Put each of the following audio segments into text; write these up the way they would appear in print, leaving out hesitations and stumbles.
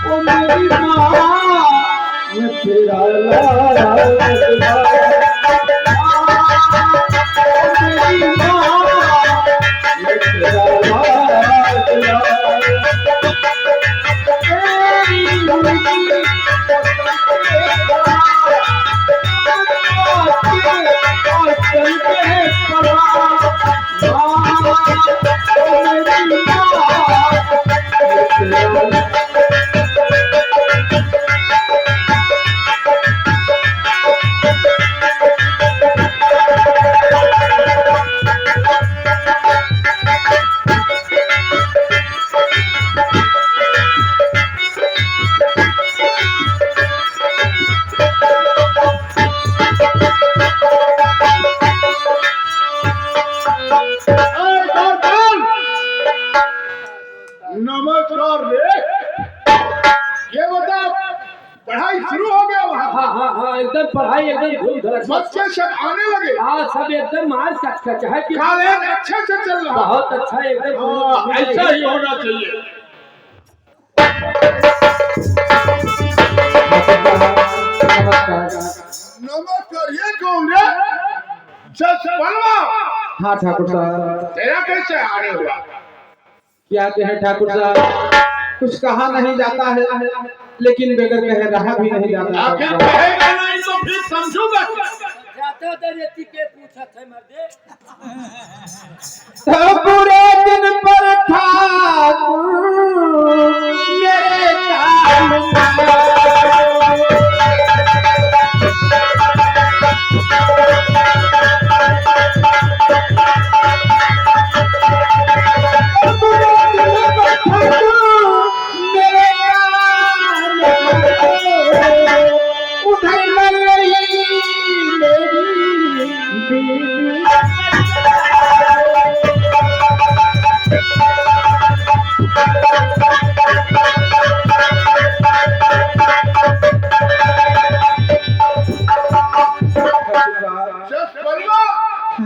ओ मेरी माँ मैं तेरा लाडला मेरी माँ मैं तेरा लाडला नमस्कार रे। ये बता, पढ़ाई शुरू हो गया वहाँ? हाँ हाँ हाँ एकदम पढ़ाई एकदम धूम धड़क बच्चे सब आने लगे? हाँ सब एकदम मार कच है कि कॉलेज अच्छे से चल रहा? बहुत अच्छा एकदम ऐसा ही होना चाहिए। नमस्कार। ये कौन रे? जसवंतवा। हाँ ठाकुर साहब। तेरा कैसे आने हुआ? क्या कहे ठाकुर साहब, कुछ कहा नहीं जाता है लेकिन बगैर कहे रहा भी नहीं जाता। आखिर कहेगा नहीं तो फिर समझूंगा। जाता तो रेती के पूछा थे मर्दे। तो पूरे दिन पर ठाकुर मेरे काम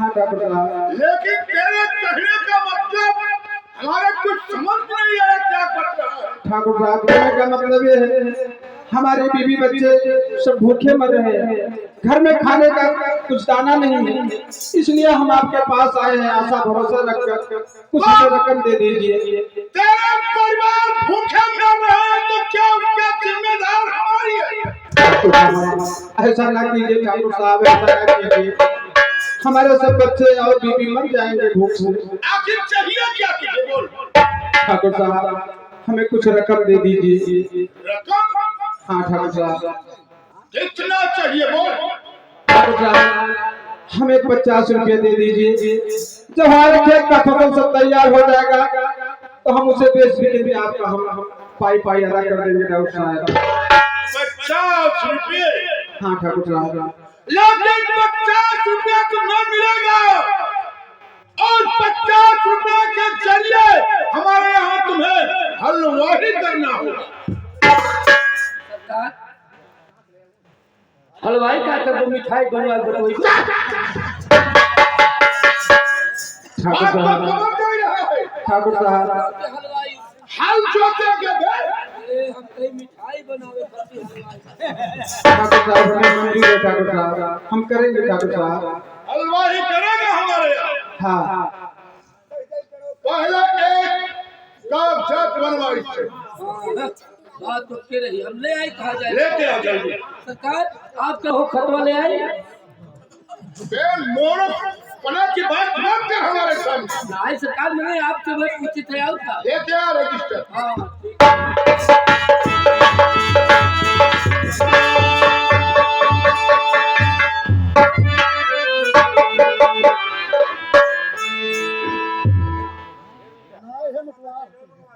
लेकिन तेरे कहने का मतलब हमारे कुछ समझ नहीं आया क्या कर रहा है। ठाकुर साहब कहने का मतलब ये है हमारे बीवी बच्चे सब भूखे मर रहे हैं, घर में खाने का कुछ दाना नहीं है, इसलिए हम आपके पास आए हैं आशा भरोसा रखकर कुछ रकम दे दीजिए। तेरा परिवार भूखे मर रहा है तो क्या उसका जिम्मेदार हमारी है? ऐसा ना कीजिए ठाकुर साहब, ऐसा ना कीजिए, हमारे सब बच्चे और बीवी मर जाएंगे भूख से। आखिर चाहिए क्या तुझे? बोल। ठाकुर साहब हमें कुछ रकम दे दीजिए। रकम? हाँ ठाकुर साहब। कितना चाहिए? बोल। ठाकुर साहब हमें 50 रुपये दे दीजिए, जब हमारे खेत का फसल सब तैयार हो जाएगा तो हम उसे बेच भी आपका हम पाई पाई अदा कर देंगे ठाकुर साहब। 50 रुपये? हाँ ठाकुर साहब। लेकिन 50 रुपया तुम्हें मिलेगा और 50 रुपए के जरिए हमारे यहाँ तुम्हें हलवाई करना होगा। हलवाई का कर मिठाई बनवा दो। ठाकुर साहब। ठाकुर साहब हलवाई हल जोते के दे। हम कहीं मिठाई बनावे खातिर हलवाई। ठाकुर साहब हमें मंजूर है ठाकुर साहब, हम करेंगे ठाकुर साहब। हलवाई करेगा हमारे यहाँ? हाँ। पहले एक कागजात बनवाई से। बात तो के रही, हम ले आई कहा जाए। लेके आ जल्दी। सरकार आपका हो खतवा ले आई। बे मोड़ पना की बात मत कर हमारे सामने। नहीं सरकार, मैंने आपसे बस पूछी थे आओ था। लेके आ रजिस्टर। हाँ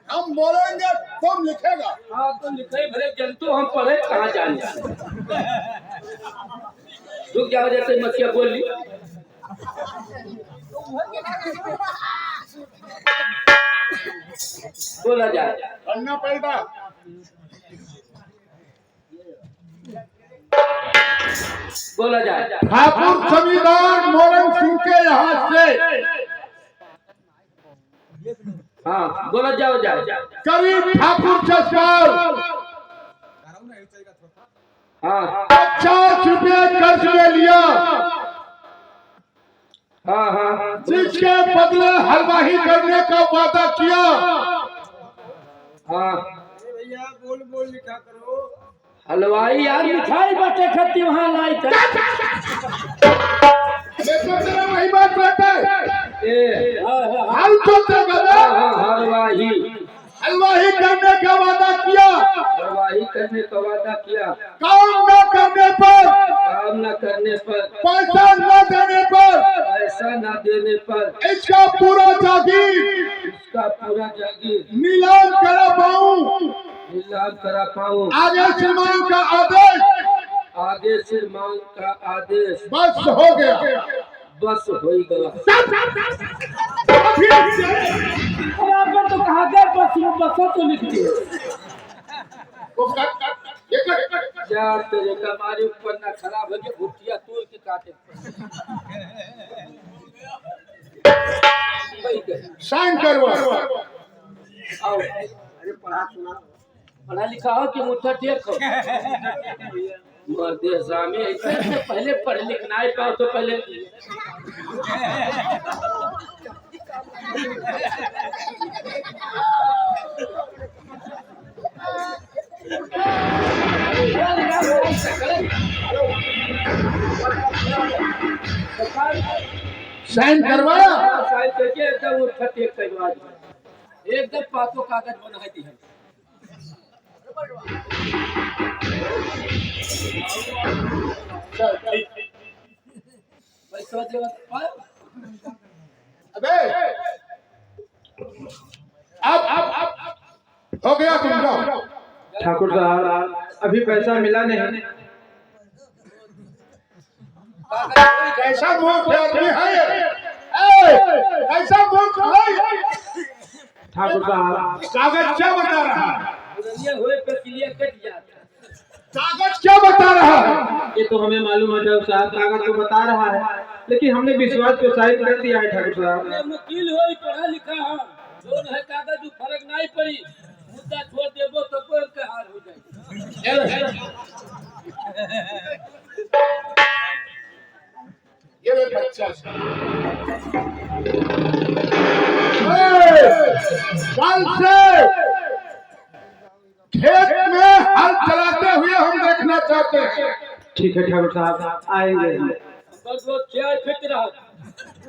हम बोलेंगे तुम लिखेगा। हाँ तो लिखे भले जंतु हम पढ़े कहाँ जाने। रुक जाओ जैसे मछिया बोल ली। बोला जाए पढ़ना पड़ता। बोला जाए। ठाकुर जमींदार मोरन सिंह के यहाँ से हाँ बोला जाओ जाओ करीब ठाकुर जसपाल हाँ 50 रुपये कर्ज में लिया, हाँ हाँ जिसके बदले हलवाही करने का वादा किया। हाँ भैया बोल बोल लिखा करो। हलवाई यार मिठाई बाटे खत्ती वहाँ लाई था। देखो तेरा वही बात रहता है, हाल तो तेरा हलवाई हलवाही करने का वादा किया, हलवाई करने का वादा किया, काम न करने पर, काम न करने पर, पैसा न देने पर, पैसा न देने पर इसका पूरा जागीर इसका पूरा जागीर नीलाम करा पाऊं, नीलाम करा पाऊँ, आगे से मांग का आदेश, आगे से मांग का आदेश बस हो गया। बस हो ही गया। अभी तो कहा गया बस तो लिखती है क्या तेरे कमारी पन्ना खराब है कि भुटिया तोड़ के काटे साइन करवा। आओ अरे पढ़ा लिखा हो कि मुठ्ठा टेक हो मर्दे सामे ऐसे पहले पढ़ लिखना ही पाओ तो पहले साइन करवाया, साइन करके एकदम मुठ्ठा टेक करवा दिया, एकदम पासों कागज बना दी है। पैसा देवा अबे अब हो गया, तुम जाओ। ठाकुर साहब अभी पैसा मिला नहीं। कैसा मूर्ख आदमी है ये? ऐसा मूर्ख है? ठाकुर साहब कागज क्या बता रहा है? ये हुए पे क्लियर कट जाता है। कागज क्या बता रहा है? ये तो हमें मालूम है जब साहब, कागज तो बता रहा है, लेकिन हमने विश्वास पे साइन कर दिया है ठाकुर साहब। ये वकील हो पढ़ा लिखा है, जो है कागज में फर्क नहीं पड़ी, मुद्दा छोड़ देबो तो कोई के हार हो जाए। ये ले बच्चा कल से खेत में हल चलाते हुए हम देखना चाहते हैं। ठीक है ठाकुर साहब आएंगे हम। बस वो चाय फिट रहा।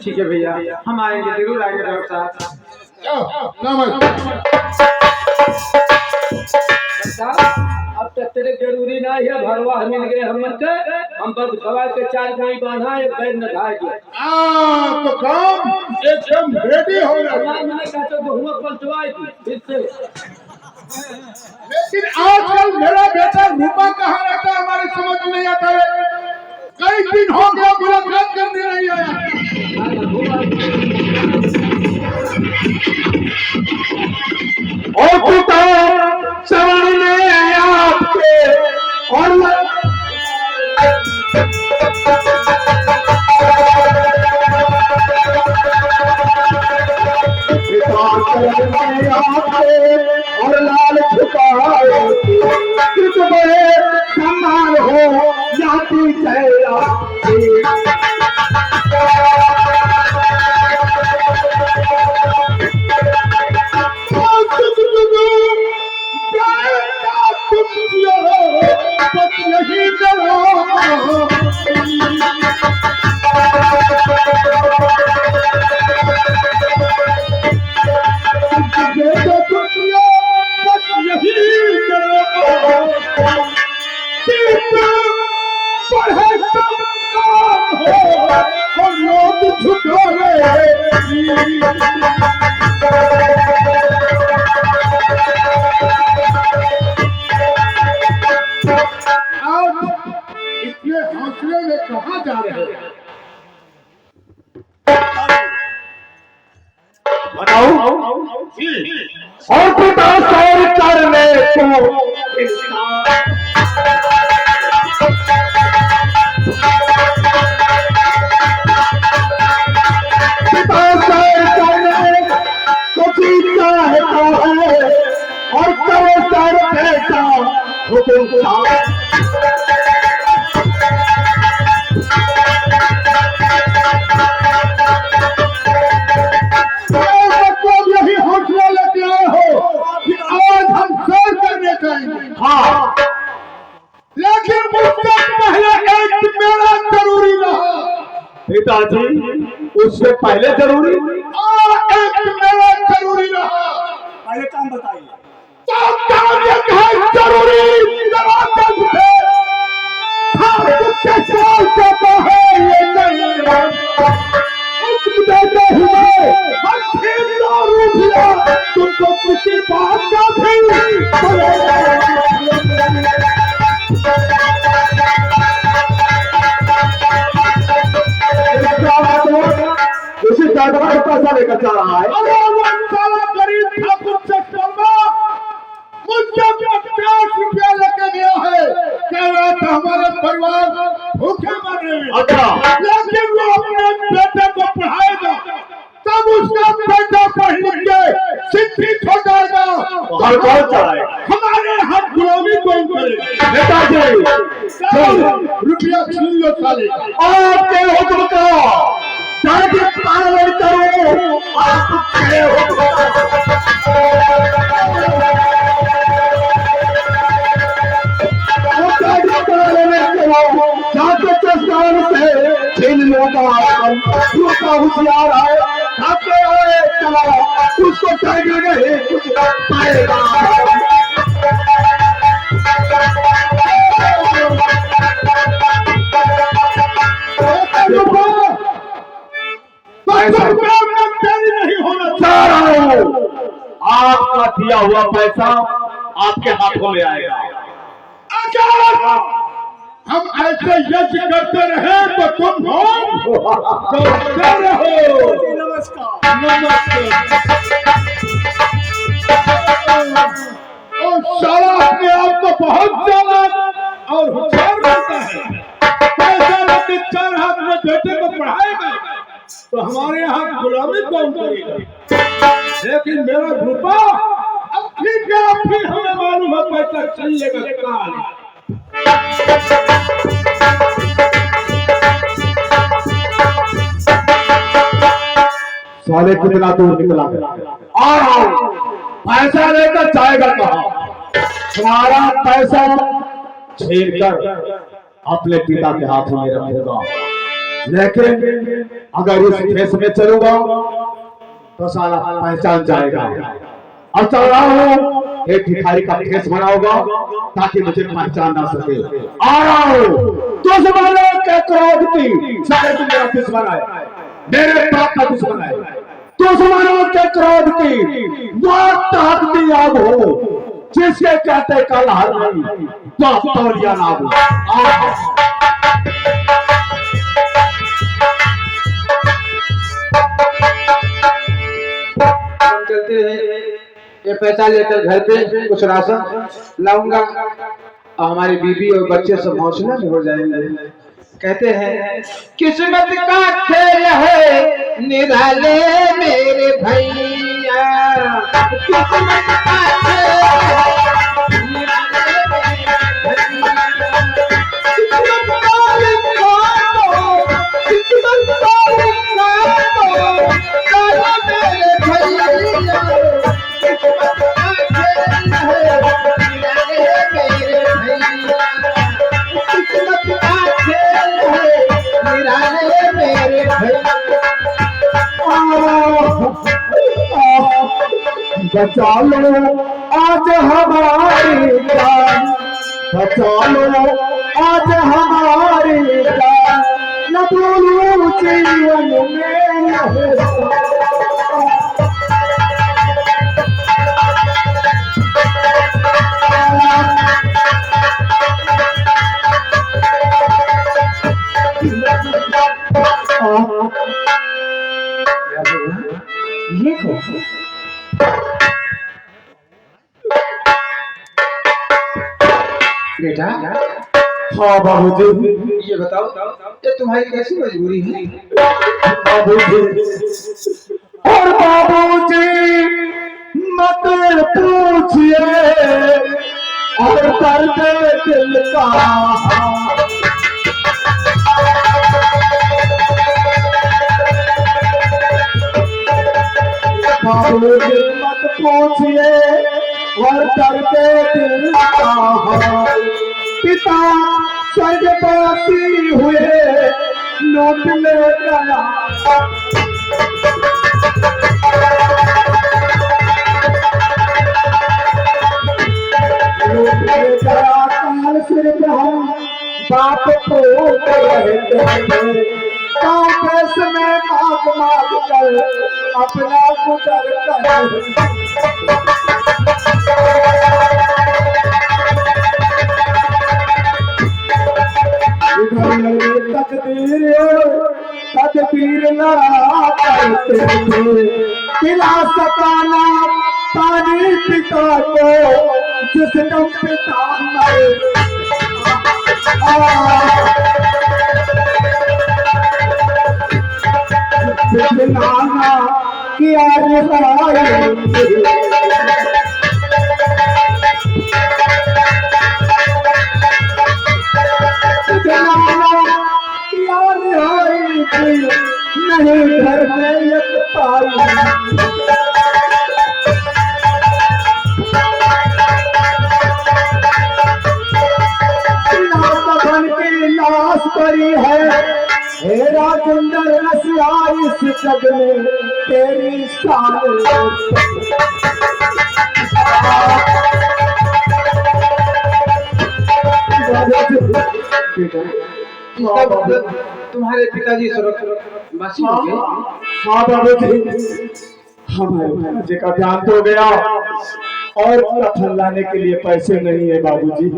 ठीक है भैया हम आएंगे, जरूर आएंगे ठाकुर साहब। अब तक तेरे जरूरी ना है, भरवा मिल गए हम के, हम बस गवा के 4 गाय बांधा एक बैल न ढाई गए। तो काम एकदम रेडी हो गया। मैंने कहा तो बहुआ पलटवाई थी फिर से। लेकिन आजकल मेरा बेटा रूपा कहाँ रहता है हमारे समझ में नहीं आता है। कई दिन हो गया मुलाकात करने नहीं आया। और पिता श्रवण में आपके और लाल झुकाए सम्मान हो जाती इतने हौसले में कहाँ जा रहे हैं? और पिता सौर करने को पिता सौर करने को हर बेटा हुकुम यही हौसला लेके आए हो कि आज हम सैर करने जाएंगे। हाँ, लेकिन मुझसे पहले एक मेरा जरूरी रहा। पिताजी, उससे पहले जरूरी एक मेरा जरूरी रहा। पहले काम बताइए। तो काम ये है जरूरी जरा से कहता है ये नहीं देते हुए तुमको किसी बात का भी उसी दादा का पैसा लेकर जा रहा है। अरे वो साला गरीब ठाकुर से मुझसे 50 रुपया लेके गया है। कह रहा था हमारे परिवार भूखे मर रहे हैं। अच्छा, लेकिन वो अपने बेटे को पढ़ाएगा, तब उसका बेटा पढ़ लिख के शिक्षित हो जाएगा। हर कौन चलाएगा? हमारे हाथ गुलामी कौन करेगा? नेताजी, रुपया छीन लो साले। आपके हुक्म का पालन करो। आपके हुक्म होशियार है, चला उसको नहीं कुछ पाएगा। नहीं होना चाह रहा हूं। आपका दिया हुआ पैसा आपके हाथों में आएगा। अगर हम ऐसे यज्ञ करते रहे तो तुम हो करते रहो। नमस्कार। नमस्कार। और साला अपने आप को बहुत ज्यादा और होशियार बनता है। पैसा लेके 4 हाथ में बेटे को पढ़ाएगा तो हमारे यहाँ गुलामी कौन करेगा? लेकिन मेरा रूपा अब ठीक है, अब फिर हमें मालूम है पैसा चल लेगा काल। साले कितना दूर निकला आ रहा हूं। पैसा लेकर जाएगा कहाँ? तुम्हारा पैसा छीन कर अपने पिता के हाथों में रखूंगा। लेकिन अगर इस केस में चलूंगा तो साला पहचान जाएगा। अब चल रहा हूँ, एक भिखारी का केस बनाऊंगा ताकि मुझे पहचान ना सके। आ रहा हूँ। दुश्मनों के क्रोध की सारे तुम मेरा दुश्मन है, मेरे बाप का दुश्मन है। दुश्मनों के क्रोध की मौत ताकती आग हो, जिसके कहते कल हर नहीं तौलिया ना हो। चलते हैं, ये पैसा लेकर घर पे कुछ राशन लाऊंगा और हमारी बीवी और बच्चे सब हौसला में हो जाएंगे। कहते हैं किस्मत का खेल है निराले मेरे भैया, किस्मत का खेल है निराले मेरे भैया। किस्मत का लिखा दो, किस्मत का लिखा दो, काला मेरे भैया। किस्मत का खेल है निराले मेरे भैया, किस्मत का खेल है निराले मेरे भैया। बचा लो आज हमारी जान, बचा लो आज हमारी जान, न भूलूं जीवन में। ये बेटा, हाँ बाबूजी, ये बताओ ये तुम्हारी कैसी मजबूरी है? बाबूजी और बाबूजी मत पूछिए और दर्द दिल का बाबूजी मत पूछिए और दर्द दिल का हाल। पिता स्वर्गवासी हुए लौट ले गया काल सिर्फ हम बाप को कहते हैं कांग्रेस में मांग मांग कर अपना गुजर कर तकदीर लड़ा करते थे पिला सकाना पानी पिता को जिस दम पिता मरे नाना किया नहीं घर में एक बन की लाश पड़ी है हे राजेंद्र रसिया इस जग में तेरी तुम्हारे पिताजी सुरक्षित हो गए? हाँ बाबूजी हमारे पिताजी का ध्यान तो गया और कफन लाने के लिए पैसे नहीं है बाबूजी।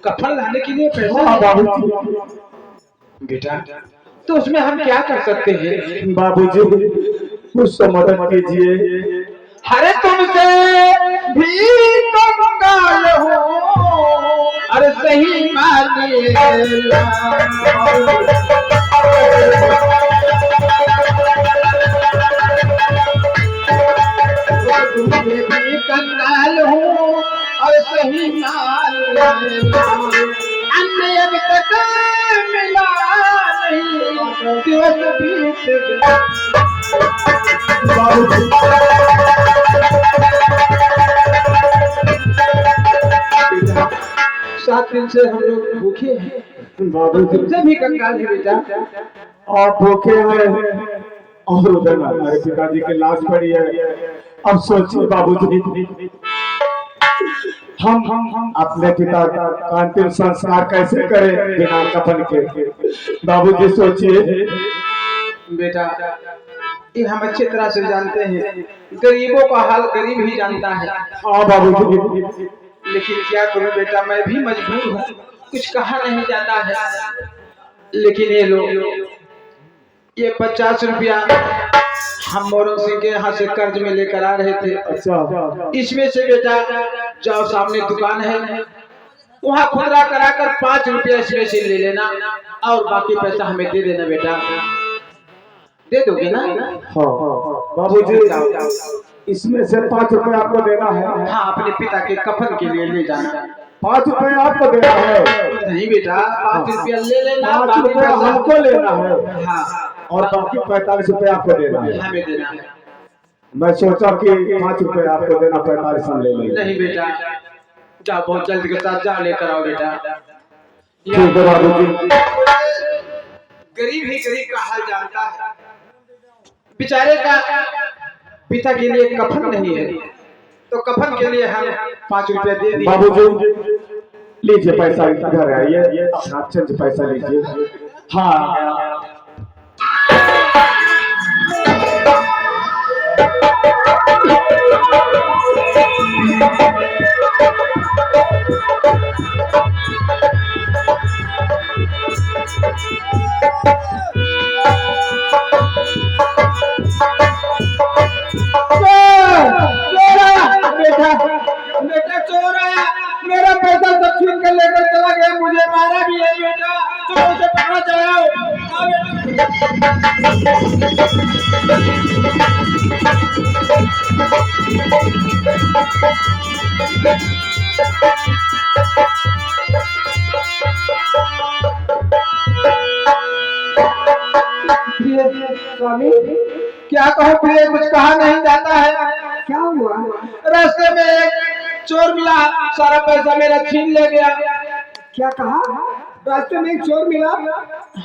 कफन लाने के लिए पैसे? हाँ बाबूजी। बेटा तो उसमें हम क्या कर सकते हैं? बाबूजी कुछ तो मदद कीजिए। अरे तुमसे भी कंगाल हो अरे सही मानिएगा तुमसे भी कंगाल हो और सही मानिएगा अन्य अब तक मिला नहीं दिवस बीत गया। सात दिन से हम लोग भूखे हैं बाबू तुमसे भी कंगाल है बेटा। आप भूखे हैं और उधर हमारे पिताजी की लाश पड़ी है। अब सोचिए बाबूजी हम अपने पिता का अंतिम संस्कार कैसे करें बिना कफन के? बाबूजी सोचिए। बेटा ये हम अच्छी तरह से जानते हैं गरीबों का हाल गरीब ही जानता है। हाँ बाबूजी लेकिन क्या करूं बेटा मैं भी मजबूर हूँ कुछ कहा नहीं जाता है। लेकिन ये लोग ये 50 रुपया हम मोहन सिंह के यहाँ से कर्ज में लेकर आ रहे थे। अच्छा इसमें से बेटा जाओ सामने दुकान है वहाँ खुदरा कराकर 5 रुपया इसमें से ले लेना और बाकी पैसा हमें दे देना बेटा। दे दोगे ना? हाँ बाबूजी इसमें से 5 रुपए आपको देना है? हाँ अपने पिता के कफन के लिए ले जाना। 5 रुपए आपको देना है? नहीं बेटा 5 रुपया ले लेना 5 रुपए हमको लेना है। हाँ और बाकी 45 रुपए आपको देना है। हमें देना है। मैं सोचा कि 5 रुपए आपको देना 45 हम ले लेंगे। नहीं बेटा जाओ बहुत जल्दी के साथ जाओ लेकर आओ बेटा। ठीक है बाबूजी। गरीब ही गरीब का हाल जानता है बेचारे का पिता के लिए कफन नहीं है तो कफन के लिए हम 5 रुपया दे दिए। बाबूजी लीजिए पैसा इधर आइए अपना अच्छे से पैसा लीजिए। हाँ बेटा चोर आया मेरा पैसा सब छीन कर लेकर चला गया, मुझे मारा भी है बेटा। चलो उसे पकड़ा चलाओ। स्वामी क्या कहो प्रिय, कुछ कहा नहीं जाता है। क्या हुआ? रास्ते में एक चोर मिला, सारा पैसा मेरा छीन ले गया। क्या कहा? रास्ते में एक चोर मिला?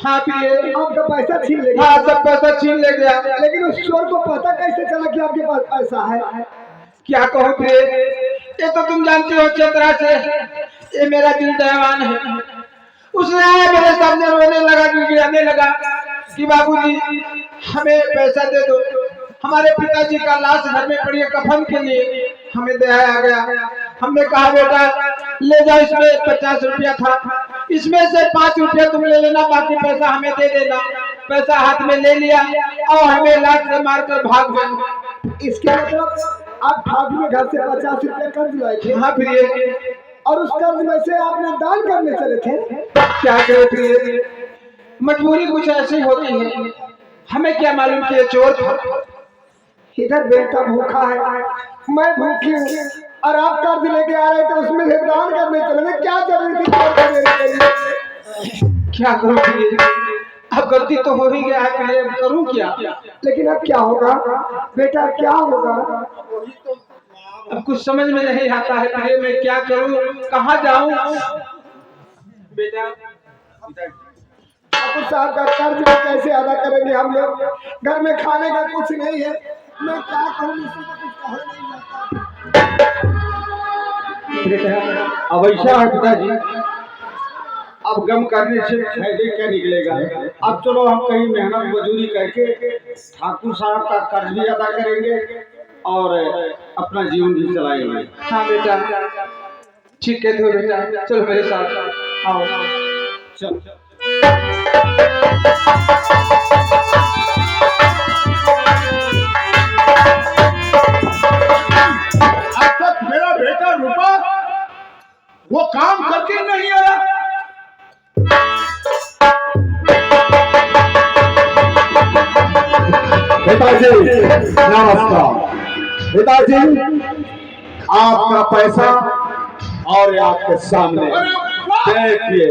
हाँ प्रिय, आपका पैसा छीन ले गया? हाँ, सब पैसा छीन ले गया। लेकिन उस चोर को पता कैसे चला कि आपके पास पैसा है? क्या कहो प्रिय, ये तो तुम जानते हो चतरा से, ये मेरा दिल दयावान है। उसने आया मेरे सामने, रोने लगा, गिड़गिड़ाने लगा कि बाबूजी हमें पैसा दे दो, हमारे पिताजी का लाश घर में पड़ी है कफन के लिए। हमें दया आ गया। हमने कहा बेटा ले जाओ, इसमें 50 रुपया था, इसमें से 5 रुपया तुम ले लेना, बाकी पैसा हमें दे देना। पैसा हाथ में ले लिया और हमें लाश से मारकर भाग गए। इसके मतलब आप भाग में घर से 50 रुपया कर्ज लाए थे? हाँ प्रिय, और उस कर्ज में से आपने दान करने चले थे? क्या करे प्रिय, मजबूरी कुछ ऐसी होती है, हमें क्या मालूम कि ये चोर था। इधर बेटा भूखा है, मैं भूखी हूँ, और आप कर्ज लेके आ रहे थे, उसमें से दान करने चले थे। क्या जरूरत थी चोर को देने के लिए? क्या करूँ प्रिय, अब गलती तो हो ही गया है, अब करूँ क्या? लेकिन अब क्या होगा बेटा, क्या होगा? अब कुछ समझ में नहीं आता है प्रिय, मैं क्या करूँ, कहाँ जाऊँ? बेटा ठाकुर साहब का कर्ज में कैसे अदा करेंगे हम लोग? घर में खाने का कुछ नहीं है, मैं क्या करूँ, मुझसे तो कुछ कहा नहीं जाता। अब ऐसा है पिताजी, अब गम करने से फायदे क्या निकलेगा? अब चलो हम कहीं मेहनत मजदूरी करके ठाकुर साहब का कर्ज भी अदा करेंगे और अपना जीवन भी चलाएंगे। हाँ बेटा, ठीक कहते हो बेटा, चलो मेरे साथ आओ। चल अब तक मेरा बेटा रुपा वो काम करके नहीं आया। पिताजी नमस्कार। पिताजी आपका पैसा और आपके सामने देखिए।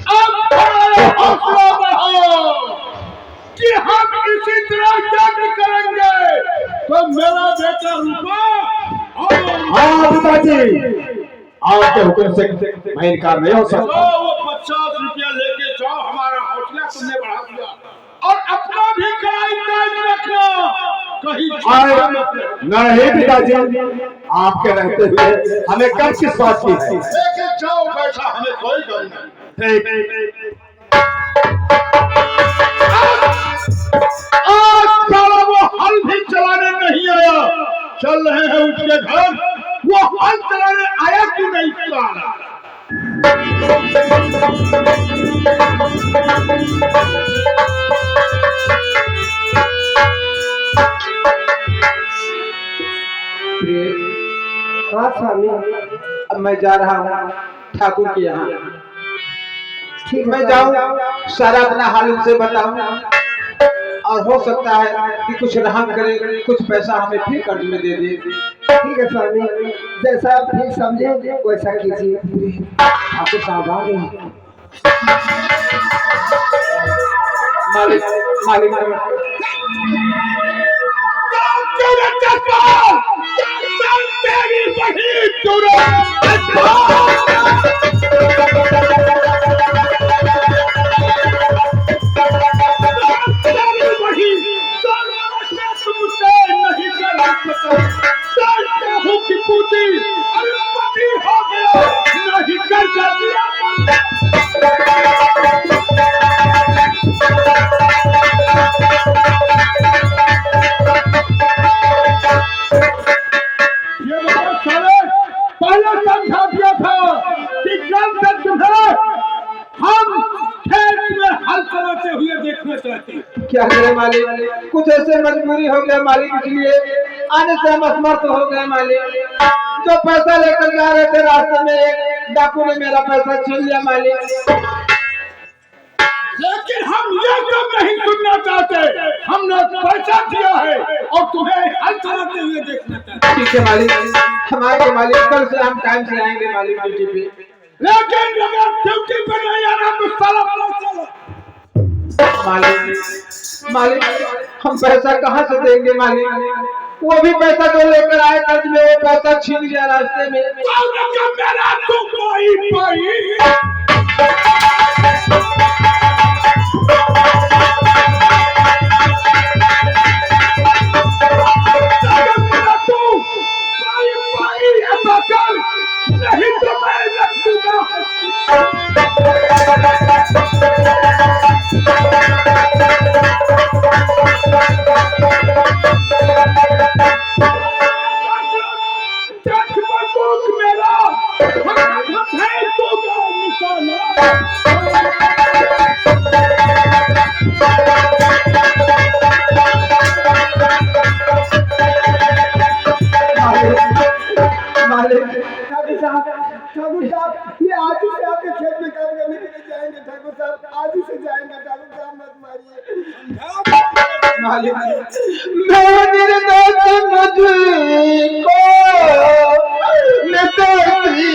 अब हौसला बढ़ाओ कि हम इसी तरह यज्ञ करेंगे तो मेरा बेटा रुपा। हाँ पिताजी, आपके हुक्म से मैं इनकार नहीं हो सकता। वो 50 रुपया लेके जाओ, हमारा हौसला तुमने बढ़ा दिया, और अपना भी कड़ाई टाइट रखना कहीं। नहीं पिताजी, आपके रहते हुए हमें कब किस बात की है? लेके जाओ पैसा, हमें कोई गम नहीं। आज साला वो हल भी चलाने नहीं आया, चल रहे हैं उसके घर, वो हल चलाने आया कि नहीं चलाना? हाँ स्वामी, अब मैं जा रहा हूँ ठाकुर के यहाँ। ठीक, मैं जाऊँ, सारा अपना हाल उनसे बताऊँ, और हो सकता है कि कुछ रहम करे, कुछ पैसा हमें फिर कर्ज में दे दे। ठीक है स्वामी, जैसा आप ठीक समझे वैसा कीजिए। आपको साहब आ गए। मालिक मालिक तेरी बड़ी पहले समझा दिया था कि कल तक तुम्हें हम खेत में हल चलाते हुए देखना चाहते हैं। क्या करे मालिक, कुछ ऐसे मजबूरी हो गया मालिक, इसलिए आने से हम असमर्थ हो गए मालिक। जो पैसा लेकर जा रहे थे रास्ते में एक डाकू ने मेरा पैसा छीन लिया मालिक। लेकिन हम ये सब नहीं सुनना चाहते। हमने पैसा दिया है और तुम्हें हल चलाते हुए देखना चाहते। ठीक है मालिक, हमारे मालिक कल से हम टाइम से आएंगे मालिक ड्यूटी पे। लेकिन अगर ड्यूटी पे नहीं आना तो साला पैसा मालिक हम पैसा कहाँ से देंगे मालिक? वो भी पैसा जो लेकर आए कर्ज में वो पैसा छीन गया रास्ते में। मेरा तो कोई नहीं तो मैं रखूंगा। मेरा है तो निशाना। ठाकुर साहब ये आज ही से आपके खेत में काम करने के लिए जाएंगे। ठाकुर साहब आज ही से जाएंगे। ठाकुर साहब मत मारिए। मालिक मैं निर्दोष मुझको निर्दोषी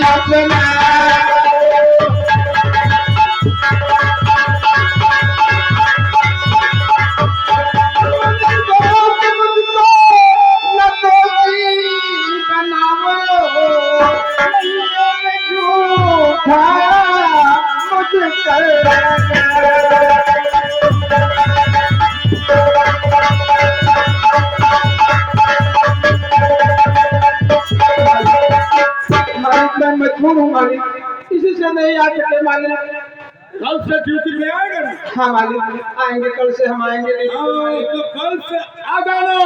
अपना मजबूर हूँ मालिक, इसी से नहीं आ सके मालिक। कल से ड्यूटी में आएगा ना? हाँ मालिक आएंगे, कल से हम आएंगे। तो कल से आ जाना।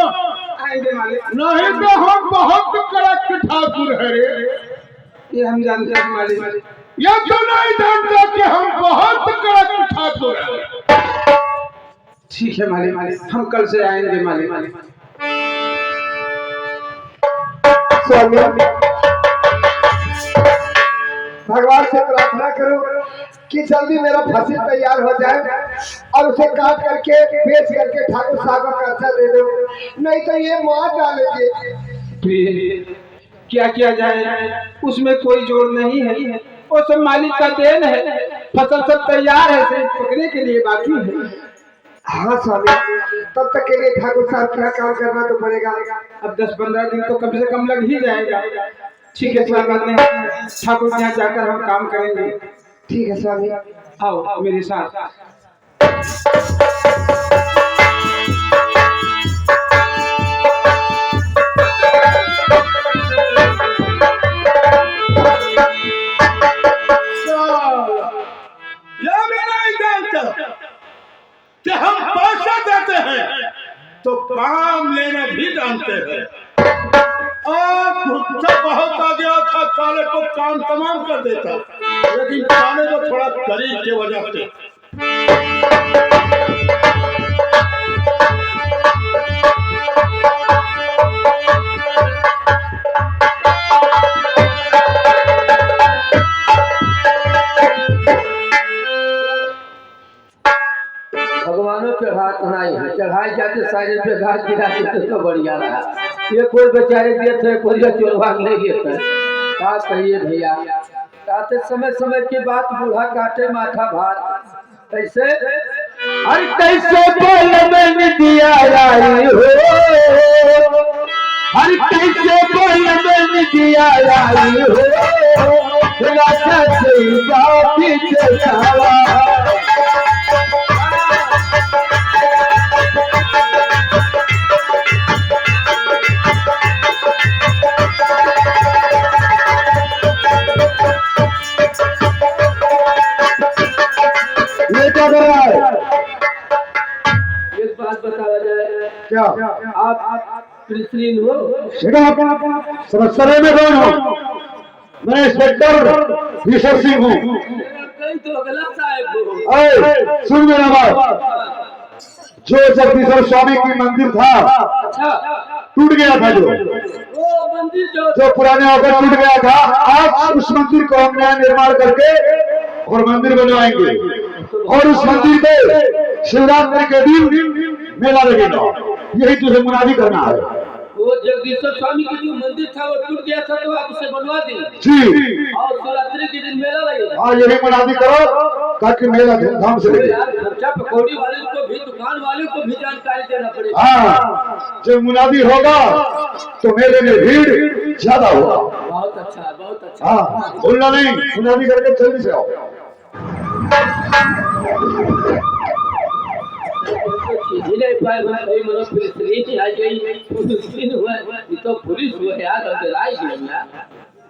आएंगे मालिक। नहीं तो हम बहुत कड़क ठाकुर है रे। ये हम जानते हैं मालिक। ये तो नहीं जानते कि हम बहुत कड़क ठाकुर हैं। ठीक है मालिक, हम कल से आएंगे मालिक। स्वामी भगवान से प्रार्थना करो कि जल्दी मेरा फसल तैयार हो जाए और उसे काट करके बेच करके ठाकुर साहब का कर्जा दे दो, नहीं तो ये मार डालेंगे। क्या किया जाए, उसमें कोई जोड़ नहीं है। वो सब मालिक का देन है। फसल सब तैयार है, सिर्फ पकने के लिए बाकी है। हाँ स्वामी, तब तक के लिए ठाकुर साहब क्या काम करना तो पड़ेगा। अब 10-15 दिन तो कम से कम लग ही जाएगा। ठीक है स्वामी, ठाकुर के यहाँ जाकर हम काम करेंगे। ठीक है स्वामी, आओ मेरे साथ। ये भी नहीं जानता कि हम पैसा देते हैं तो काम लेना भी जानते हैं। और गुस्सा बहुत आ गया था, साले को काम तमाम कर देता, लेकिन साले को थोड़ा गरीब की वजह से भगवानों के हाथ नहीं है, चढ़ाई जाते सारे पे घास गिरा देते तो बढ़िया रहा। ये कोई बेचारे दिए थे, कोई चोर भाग नहीं गए थे। क्या कहिए भैया, काटे समय समय की बात, बूढ़ा काटे माथा भार। कैसे अरे कैसे बोल में दिया आई हो, हर कैसे बोल में दिया आई हो, राजा से बाती चला। एक बात बताया जाए, क्या आप कृष्ण हो? समस्या में कौन हो? मैं इंस्पेक्टर ईश्वर सिंह हूँ। कहीं तो गलत साहब हो। सुन मेरा बात, जो जगदीश्वर स्वामी की मंदिर था, अच्छा टूट गया था जो वो मंदिर जो पुराने होकर टूट गया था, आज उस मंदिर को हम नया निर्माण करके और मंदिर बनवाएंगे। और उस मंदिर पे शिवरात्रि के दिन मेला लगेगा। यही तुझे मुनादी करना है। वो जगदीश्वर स्वामी की जो मंदिर था वो टूट गया था, तो आप उसे बनवा दें जी, और शिवरात्रि के दिन मेला लगेगा। हाँ यही मुनादी करो ताकि मेला धूमधाम से लगे। यार खर्चा पकौड़ी वाले को भी, दुकान वाले को भी जानकारी देना पड़ेगा। हाँ, जब मुनादी होगा तो मेले में भीड़ ज्यादा होगा। बहुत अच्छा, बहुत अच्छा। हाँ, भूलना नहीं, मुनादी करके जल्दी से आओ। नहीं पाए भाई, मतलब पुलिस नहीं आ गई, तो पुलिस हुआ यार, राय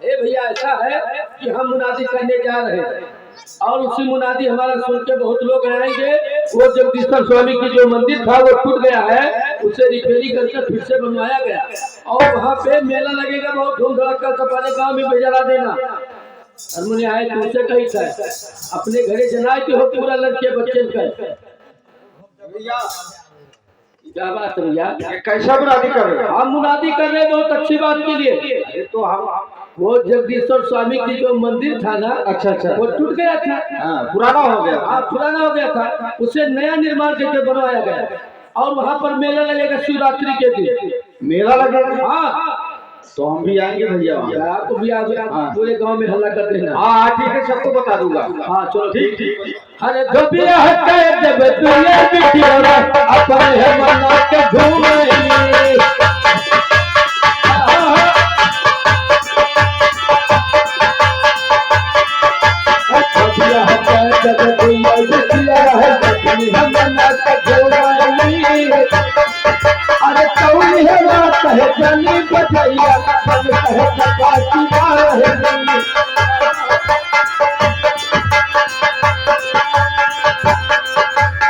ए भैया ऐसा है कि हम मुनादी करने जा रहे हैं और उसी मुनादी हमारा सुन के बहुत लोग आएंगे। वो जगदीश्वर स्वामी की जो मंदिर था वो टूट गया है, उसे रिपेयरिंग करके फिर से बनवाया गया और वहाँ पे मेला लगेगा बहुत धूम धड़का। सपाने गाँव में भेजा देना। और मुझे आए तुमसे कही था अपने घरे जनाए के हो पूरा लड़के बच्चे कर। क्या बात है भैया, कैसा मुनादी कर रहे हो? हम मुनादी कर रहे हैं बहुत अच्छी बात के लिए। तो हम वो जगदीश्वर स्वामी की जो मंदिर था ना, अच्छा वो टूट गया था। पुराना हो गया। हाँ पुराना हो गया था, उसे नया निर्माण करके बनवाया गया और वहाँ पर मेला लगेगा शिवरात्रि के दिन। मेला लगेगा? हाँ तो हम भी आएंगे भैया। आपको भी आ पूरे गांव में हल्ला कर देना। हाँ ठीक है, सबको बता दूंगा। हाँ चलो ठीक। ठीक। अरे धोबिया हटे जब तुझे बिटिया अपने है मना के घूमेंगे। धोबिया हटे जब तुझे बिटिया अपने है मना के घूमेंगे। अरे कौन है बात है जानी बजैया, मन कहे कपाटी मार है।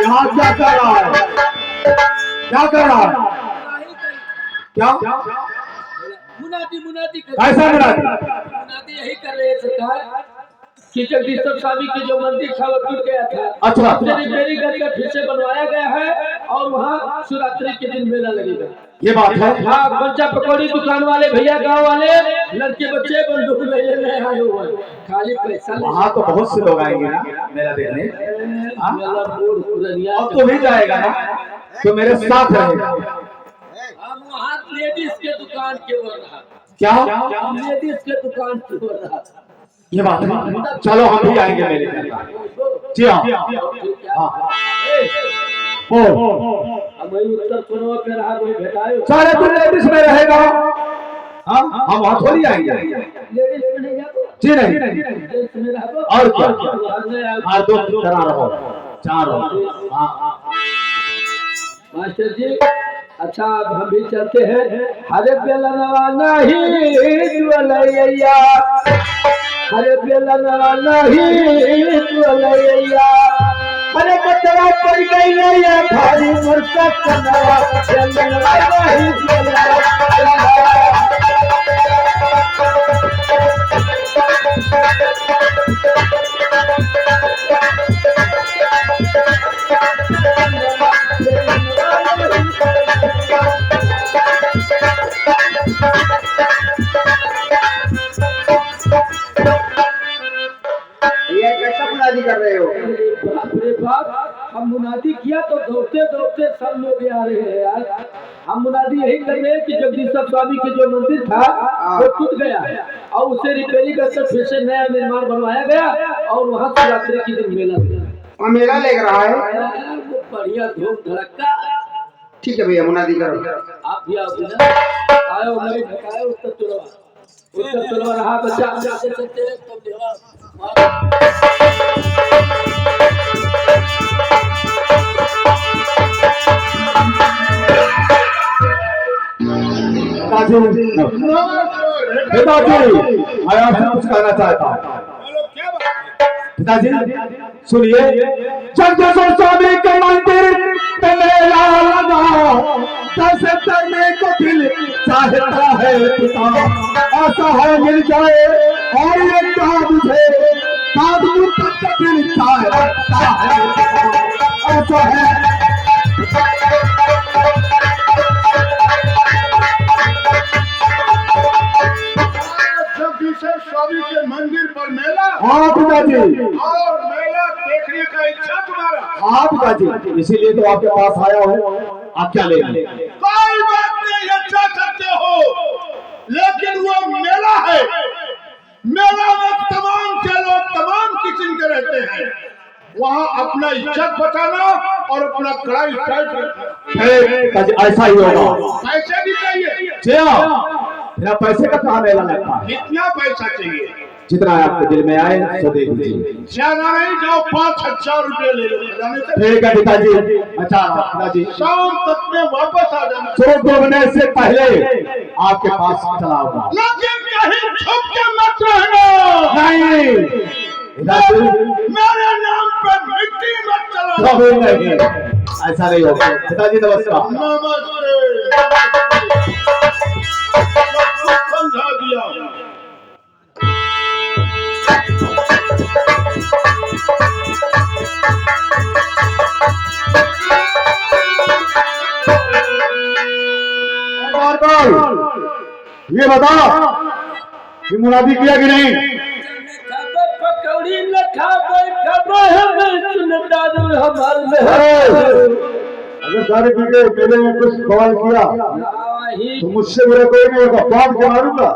यहाँ क्या कर रहा है? क्या कर रहा है? क्या मुनादी कैसा मुनादी? मुनादी यही कर रहे हैं सरकार कि जगदीश्वर स्वामी की जो मंदिर था वो टूट गया था। अच्छा उसे रिपेयरिंग करके फिर से बनवाया गया है और वहाँ शिवरात्रि के दिन मेला लगेगा। ये बात है। हाँ बच्चा पकौड़ी दुकान वाले भैया, गांव वाले लड़के बच्चे बंदूक मेले में आए हुए हैं, खाली पैसा। वहाँ तो बहुत से लोग आएंगे ना मेला देखने। मेला बूढ़ पुरनिया। अब तो भी जाएगा ना, तो मेरे साथ रहेगा। हम वहाँ लेडीज के दुकान के ओर रहा। क्या? लेडीज के दुकान की ओर रहा। ये बात है। चलो हम भी आएंगे मेले में। जी हाँ। हाँ। हमारी उत्तर पूर्व पे रहा कोई भेटाए सारे तुम लेडीज में रहेगा। हाँ हम वहाँ थोड़ी आएंगे। लेडीज में नहीं जाते। जी नहीं। जेंट्स में रहा तो और क्या? और दो करा रहो, चार रहो। हाँ मास्टर जी अच्छा अब हम भी चलते हैं। हरे बेलनवा नहीं ज्वलैया, हरे बेलनवा नहीं ज्वलैया, अरे बचवा पड़ गई है भारी मुर्गा कनवा, बेलनवा नहीं ज्वलैया। ये कैसा मुनादी कर रहे हो? अरे बाप, हम मुनादी किया तो दौड़ते दौड़ते सब लोग आ रहे हैं यार। हम मुनादी यही कर रहे हैं कि जगदीश्वर स्वामी की जो मंदिर था वो टूट गया और उसे रिपेयरिंग करके फिर से नया निर्माण बनवाया गया और वहाँ शिवरात्रि की दिन मेला मेला लग रहा है। वो बढ़िया धूम धड़का। ठीक है भैया, मुनादी करो। आप भी आओ ना, आयो हमारी भगाए उत्तर चलवा रहा बच्चा चलते चलते तब देवा। पिताजी मैं आपसे कुछ कहना चाहता हूँ। पिताजी सुनिए, जगदीश्वर स्वामी के मंदिर पे मेला लगा, दस करने को दिल चाहता है पिता, ऐसा है मिल जाए और ये मुझे तक दिल चाहता है, ऐसा है। रामेश्वर स्वामी के मंदिर पर मेला हाँ पिताजी, और मेला देखने का इच्छा तुम्हारा। हाँ पिताजी, इसीलिए तो आपके पास आया हूँ। आप क्या लेंगे? कोई बात नहीं, अच्छा सकते हो, लेकिन वो मेला है, मेला में तमाम के लोग तमाम किस्म के रहते हैं। वहाँ अपना इज्जत बचाना और अपना कड़ाई टाइट रखना। ऐसा ही होगा। पैसे भी चाहिए। मेरा पैसे का कहाँ मेला लगता है? कितना पैसा चाहिए? जितना आपके दिल में आए सो दे दीजिए। ज्यादा नहीं, जाओ 5,000 रुपये ले लो खजाने से। ठीक है पिताजी। अच्छा पिताजी, शाम तक में वापस आ जाना। सूरज डूबने से पहले आपके पास चला आऊंगा। लेकिन कहीं छुप के मत रहना। नहीं पिताजी, मेरे नाम पे मिट्टी मत चलाना। कभी नहीं, ऐसा नहीं होगा। पिताजी नमस्कार। नमस्ते। सब कुछ समझा दिया। ये बता कि मुनादी किया कि नहीं? पकौड़ी न खाबे अगर सारे पी के मेले में कुछ सवाल किया तो मुझसे मेरा कोई नहीं होगा, बात के मारूंगा।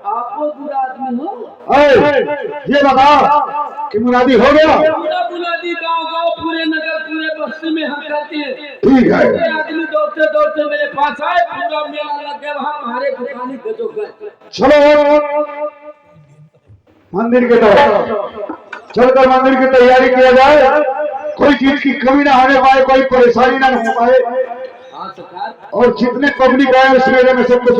आपको बुरा आदमी हो। ये बता कि मुनादी हो गया? पूरा बुनियादी गांव पूरे नगर पूरे बस्ती में हम करते हैं। ठीक है। ये आदमी दौड़ते दौड़ते मेरे पास आए, पूरा मेला लग गया, वहाँ हमारे दुकानी गजो गए। चलो मंदिर के तरफ चलकर मंदिर की तैयारी किया जाए। कोई चीज की कमी ना होने पाए, कोई परेशानी ना हो पाए, हाँ सरकार। और जितने पब्लिक आए उस मेले में सबको